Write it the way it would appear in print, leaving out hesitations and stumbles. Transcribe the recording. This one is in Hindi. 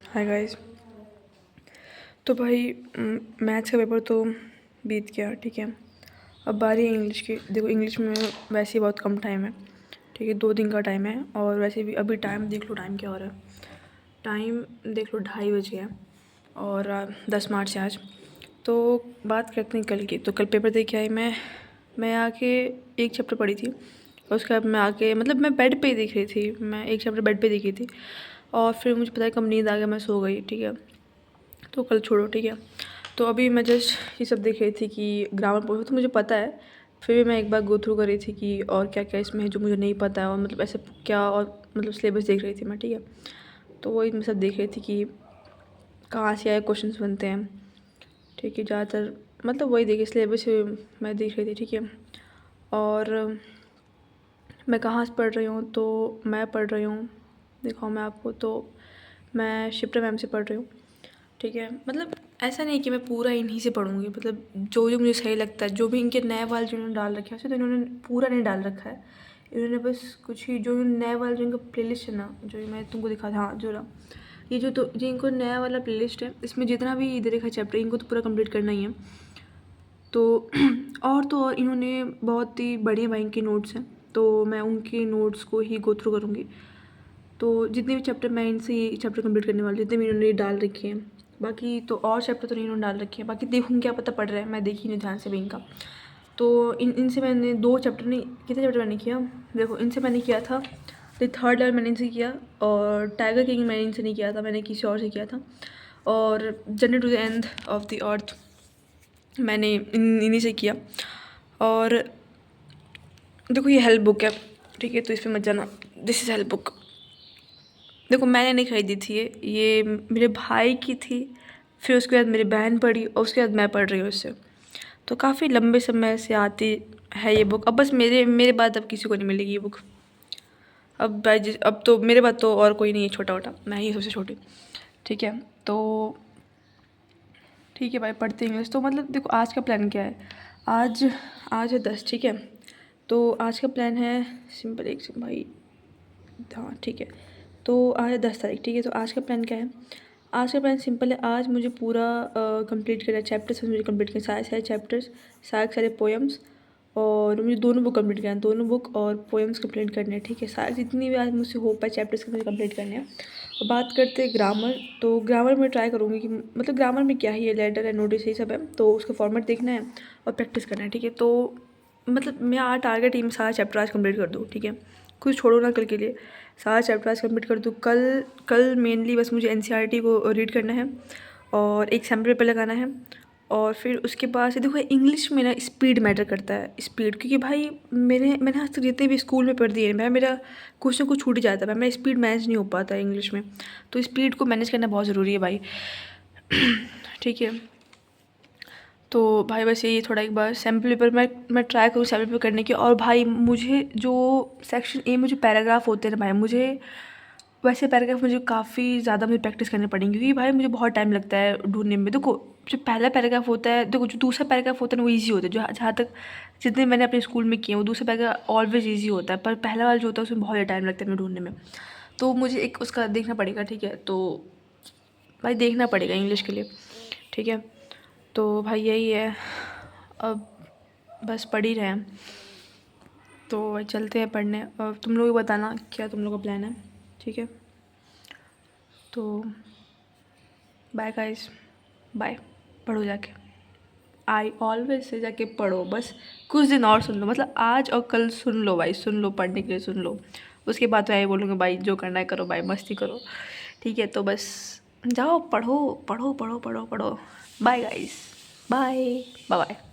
Hi guys. तो भाई मैथ्स का पेपर तो बीत गया, ठीक है। अब बारी है इंग्लिश की। देखो इंग्लिश में वैसे ही बहुत कम टाइम है, ठीक है, 2 दिन का टाइम है। और वैसे भी अभी टाइम देख लो, टाइम क्या हो रहा है, टाइम देख लो 2:30 बज गया और 10 मार्च है आज। तो बात करते हैं कल की। तो कल पेपर दे के आई मैं आके एक चैप्टर पढ़ी थी। उसके बाद मैं आके मतलब मैं बेड पे ही देख रही थी, मैं एक चैप्टर बेड पे देखी थी और फिर मुझे पता है कब नींद आ गया, मैं सो गई, ठीक है। तो कल छोड़ो, ठीक है। तो अभी मैं जस्ट ये सब देख रही थी कि ग्रामर पढ़ो, तो मुझे पता है, फिर भी मैं एक बार गो थ्रू कर रही थी कि और क्या क्या इसमें है जो मुझे नहीं पता है, और मतलब ऐसे क्या, और मतलब सिलेबस देख रही थी मैं, ठीक है। तो वही मैं सब देख रही थी कि कहाँ से आए क्वेश्चंस बनते हैं, ठीक है। ज़्यादातर मतलब वही देखिए सिलेबस मैं देख रही थी, ठीक है। और मैं कहाँ से पढ़ रही हूँ, तो मैं पढ़ रही हूँ, दिखाऊँ मैं आपको, तो मैं शिप्रा मैम से पढ़ रही हूँ, ठीक है। मतलब ऐसा नहीं कि मैं पूरा इन्हीं से पढ़ूँगी, मतलब जो जो मुझे सही लगता है, जो भी इनके नए वाले जो इन्होंने डाल रखे हैं वैसे तो इन्होंने पूरा नहीं डाल रखा है, इन्होंने बस कुछ ही जो नए वाला जो इनका प्लेलिस्ट है ना, जो मैं तुमको दिखा था, हाँ जो ना ये जो इनको नया वाला प्लेलिस्ट है, इसमें जितना भी इधर देखा चैप्टर इनको तो पूरा कंप्लीट करना ही है। तो और इन्होंने बहुत ही बढ़िया भाई इनके नोट्स हैं, तो मैं उनके नोट्स को ही गो थ्रू करूँगी। तो जितने भी चैप्टर मैं इनसे ये चैप्टर कंप्लीट करने वाली, जितने भी इन्होंने डाल रखे हैं, बाकी तो और चैप्टर तो नहीं इन्होंने डाल रखे हैं, बाकी देखूँ क्या पता पढ़ रहे हैं, मैं देखी नहीं ध्यान से भी इनका। तो इनसे मैंने 2 चैप्टर नहीं, कितने चैप्टर मैंने किया, देखो इनसे मैंने किया था द थर्ड लेवल, मैंने इनसे किया। और टाइगर किंग मैंने इनसे नहीं किया था, मैंने किसी और से किया था। और journey to the end of the earth मैंने इन्हीं से किया। और देखो ये हेल्प बुक है, ठीक है, तो इस पर मत जाना, दिस इज़ हेल्प बुक। देखो मैंने नहीं खरीदी थी ये मेरे भाई की थी, फिर उसके बाद मेरी बहन पढ़ी और उसके बाद मैं पढ़ रही हूँ इससे। तो काफ़ी लंबे समय से आती है ये बुक। अब बस मेरे बाद अब किसी को नहीं मिलेगी ये बुक। अब तो मेरे बाद तो और कोई नहीं है छोटा वोटा, मैं ही सबसे छोटी, ठीक है। तो ठीक है भाई, पढ़ते इंग्लिश। तो मतलब देखो आज का प्लान क्या है, आज आज है 10, ठीक है। तो आज का प्लान है सिंपल, एक से भाई, हाँ ठीक है। तो आज है 10 तारीख, ठीक है। तो आज का प्लान क्या है, आज का प्लान सिंपल है। आज मुझे पूरा कंप्लीट करना है, चैप्टर्स मुझे कंप्लीट करना, सारे सारे चैप्टर्स, सारे पोएम्स। और मुझे दोनों बुक कंप्लीट करना है, दोनों बुक और पोएम्स कंप्लीट करने हैं, ठीक है। सारे जितनी भी आज मुझसे हो पाए चैप्टर्स के मुझे कंप्लीट करने हैं। और बात करते हैं ग्रामर, तो ग्रामर में ट्राई करूँगी कि मतलब ग्रामर में क्या ही है, लेटर है, नोटिस, यही सब है, तो उसका फॉर्मेट देखना है और प्रैक्टिस करना है, ठीक है। तो मतलब मैं आज टारगेट टीम सारा चैप्टर आज कंप्लीट कर दूँ, ठीक है। कुछ छोड़ो ना कल के लिए, सारा चैप्टर आज कंप्लीट कर दूँ। कल मेनली बस मुझे एनसीईआरटी को रीड करना है और एक सैम्पल पेपर लगाना है। और फिर उसके बाद से देखो इंग्लिश में ना स्पीड मैटर करता है, स्पीड, क्योंकि भाई मैंने आज तक जितने भी स्कूल में पढ़ दिए हैं भाई, मेरा कुछ ना कुछ छूट ही जाता है भाई, मेरा स्पीड मैनेज नहीं हो पाता है इंग्लिश में। तो स्पीड को मैनेज करना बहुत ज़रूरी है भाई ठीक है। तो भाई बस यही थोड़ा एक बार सैम्पल पेपर मैं ट्राई करूँ सैम्पल पेपर करने की। और भाई मुझे जो सेक्शन ए में जो पैराग्राफ होते हैं ना भाई, मुझे वैसे पैराग्राफ मुझे काफ़ी ज़्यादा मुझे प्रैक्टिस करनी पड़ेंगी, क्योंकि भाई मुझे बहुत टाइम लगता है ढूंढने में। देखो जो पहला पैराग्राफ होता है, देखो जो दूसरा पैराग्राफ होता है ना वो ईजी होता है, जो जहाँ तक जितने मैंने अपने स्कूल में किए वो दूसरा पैराग्राफ ऑलवेज ईजी होता है, पर पहला वाला जो होता है उसमें बहुत टाइम लगता है मुझे ढूंढने में। तो मुझे एक उसका देखना पड़ेगा, ठीक है। तो भाई देखना पड़ेगा इंग्लिश के लिए, ठीक है। तो भाई यही है, अब बस पढ़ ही रहे हैं, तो भाई चलते हैं पढ़ने। और तुम लोग भी बताना क्या तुम लोग का प्लान है, ठीक है। तो बाय गाइस, बाय, पढ़ो जाके, आई ऑलवेज से जाके पढ़ो, बस कुछ दिन और सुन लो, मतलब आज और कल सुन लो भाई, सुन लो, पढ़ने के लिए सुन लो। उसके बाद तो यही बोलूँगी भाई जो करना है करो भाई, मस्ती करो, ठीक है। तो बस जाओ पढ़ो पढ़ो पढ़ो पढ़ो पढ़ो। Bye guys, bye bye bye.